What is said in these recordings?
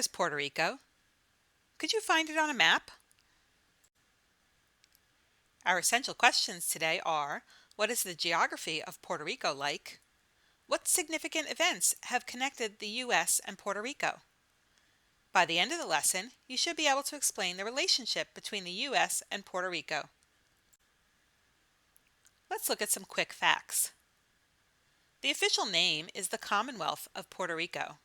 is Puerto Rico? Could you find it on a map? Our essential questions today are: what is the geography of Puerto Rico like? What significant events have connected the U.S. and Puerto Rico? By the end of the lesson, you should be able to explain the relationship between the U.S. and Puerto Rico. Let's look at some quick facts. The official name is the Commonwealth of Puerto Rico.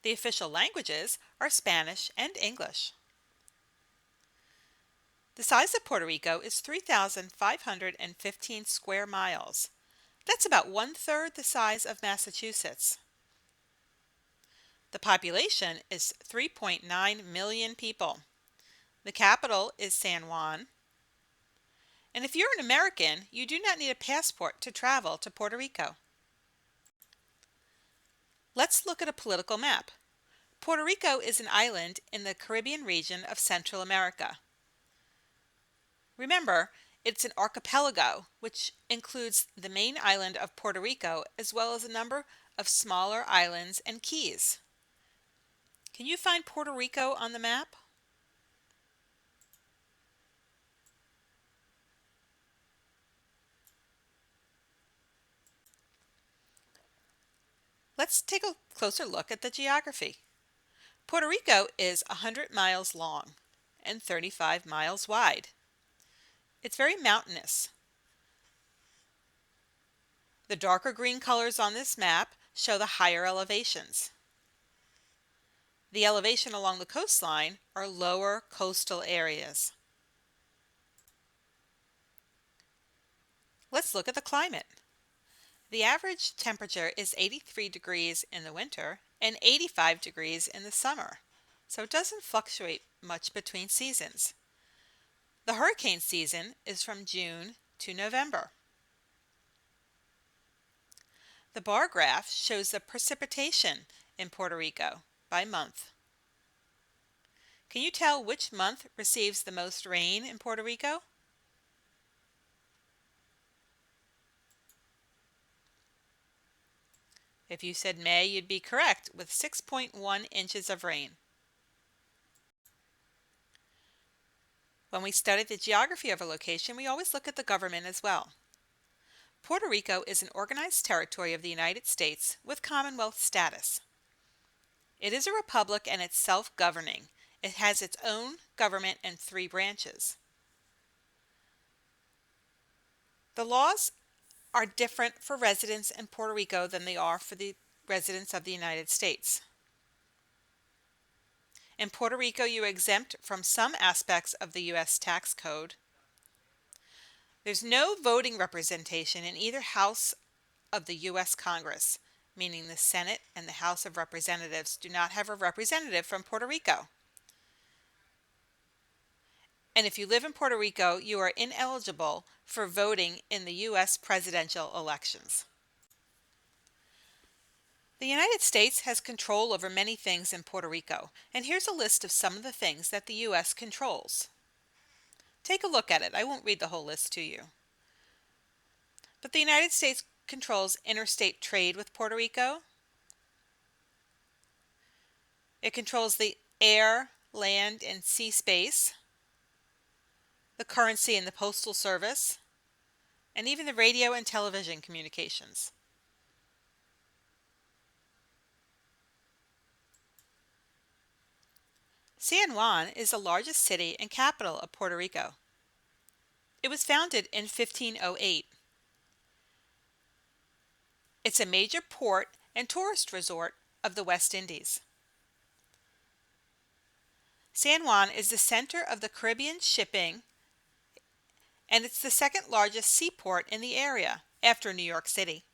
The official languages are Spanish and English. The size of Puerto Rico is 3,515 square miles. That's about 1/3 the size of Massachusetts. The population is 3.9 million people. The capital is San Juan. And if you're an American, you do not need a passport to travel to Puerto Rico. Let's look at a political map. Puerto Rico is an island in the Caribbean region of Central America. Remember, it's an archipelago, which includes the main island of Puerto Rico as well as a number of smaller islands and keys. Can you find Puerto Rico on the map? Let's take a closer look at the geography. Puerto Rico is 100 miles long and 35 miles wide. It's very mountainous. The darker green colors on this map show the higher elevations. The elevation along the coastline are lower coastal areas. Let's look at the climate. The average temperature is 83 degrees in the winter and 85 degrees in the summer, so it doesn't fluctuate much between seasons. The hurricane season is from June to November. The bar graph shows the precipitation in Puerto Rico by month. Can you tell which month receives the most rain in Puerto Rico? If you said May, you'd be correct with 6.1 inches of rain. When we study the geography of a location, we always look at the government as well. Puerto Rico is an organized territory of the United States with Commonwealth status. It is a republic and it's self-governing. It has its own government and 3 branches. The laws are different for residents in Puerto Rico than they are for the residents of the United States. In Puerto Rico, you are exempt from some aspects of the U.S. tax code. There's no voting representation in either house of the U.S. Congress, meaning the Senate and the House of Representatives do not have a representative from Puerto Rico. And if you live in Puerto Rico, you are ineligible for voting in the U.S. presidential elections. The United States has control over many things in Puerto Rico, and here's a list of some of the things that the U.S. controls. Take a look at it. I won't read the whole list to you. But the United States controls interstate trade with Puerto Rico. It controls the air, land, and sea space, the currency and the postal service, and even the radio and television communications. San Juan is the largest city and capital of Puerto Rico. It was founded in 1508. It's a major port and tourist resort of the West Indies. San Juan is the center of the Caribbean shipping, and it's the second largest seaport in the area after New York City.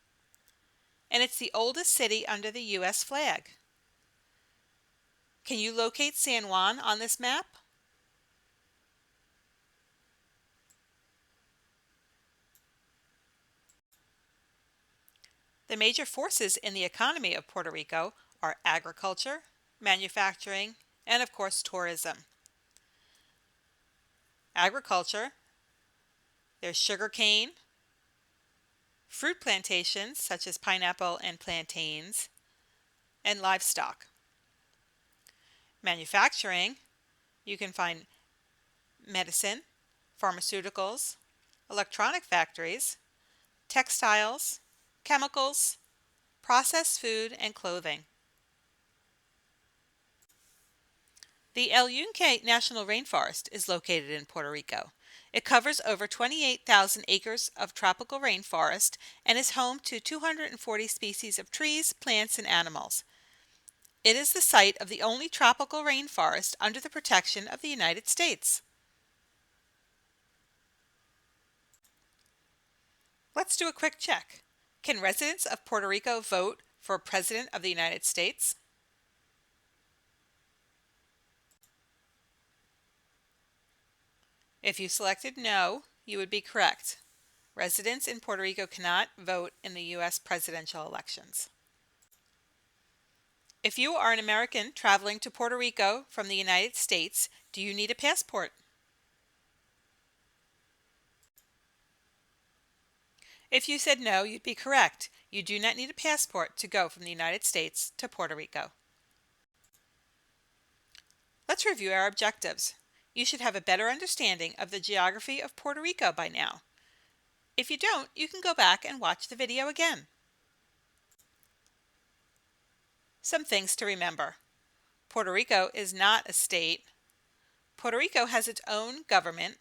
And it's the oldest city under the U.S. flag. Can you locate San Juan on this map? The major forces in the economy of Puerto Rico are agriculture, manufacturing, and of course tourism. Agriculture, there's sugarcane, fruit plantations such as pineapple and plantains, and livestock. Manufacturing, you can find medicine, pharmaceuticals, electronic factories, textiles, chemicals, processed food, and clothing. The El Yunque National Rainforest is located in Puerto Rico. It covers over 28,000 acres of tropical rainforest and is home to 240 species of trees, plants, and animals. It is the site of the only tropical rainforest under the protection of the United States. Let's do a quick check. Can residents of Puerto Rico vote for President of the United States? If you selected no, you would be correct. Residents in Puerto Rico cannot vote in the U.S. presidential elections. If you are an American traveling to Puerto Rico from the United States, do you need a passport? If you said no, you'd be correct. You do not need a passport to go from the United States to Puerto Rico. Let's review our objectives. You should have a better understanding of the geography of Puerto Rico by now. If you don't, you can go back and watch the video again. Some things to remember. Puerto Rico is not a state. Puerto Rico has its own government.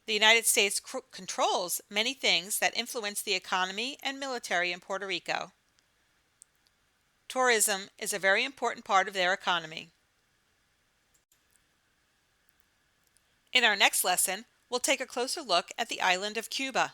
The United States controls many things that influence the economy and military in Puerto Rico. Tourism is a very important part of their economy. In our next lesson, we'll take a closer look at the island of Cuba.